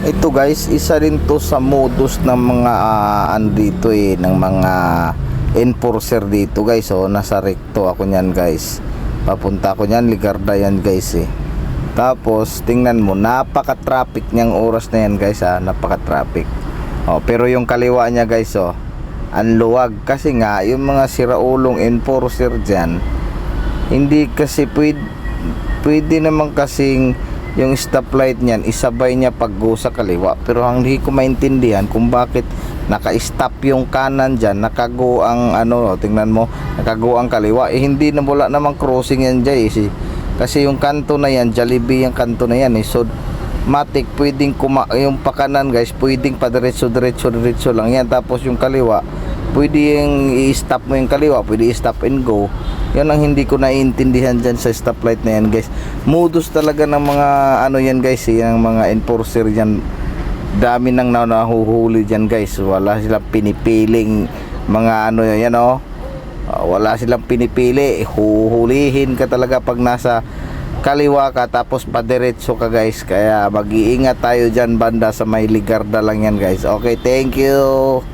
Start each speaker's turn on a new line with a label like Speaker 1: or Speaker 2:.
Speaker 1: Ito guys, isa rin to sa modus ng mga andito ng mga enforcer dito guys. So nasa recto ako niyan guys, papunta ako niyan Ligarda yan guys Tapos tingnan mo, napaka-traffic niyang oras na yan guys napaka-traffic. Pero yung kaliwa niya guys ang luwag kasi nga yung mga siraulong enforcer diyan, hindi kasi pwede naman kasing yung stoplight niyan isabay niya pag go sa kaliwa. Pero hindi ko maintindihan kung bakit naka-stop yung kanan diyan, nakago ang tingnan mo, nakago ang kaliwa. Hindi na, wala namang crossing yan diyan kasi yung kanto na yan, Jollibee yung kanto na yan so matik pwedeng yung pakanan guys, pwedeng pa diretso lang yan. Tapos yung kaliwa, pwedeng i-stop mo yung kaliwa, pwede i-stop and go. Yan ang hindi ko naiintindihan dyan sa stoplight na yan guys. Modus talaga ng mga yan guys yung mga enforcer dyan. Dami nang nahuhuli dyan guys. Wala silang pinipiling mga yan wala silang pinipili. Huhulihin ka talaga pag nasa kaliwa ka tapos padiretso ka guys. Kaya mag-iingat tayo dyan banda sa may Ligarda lang yan guys. Okay, thank you.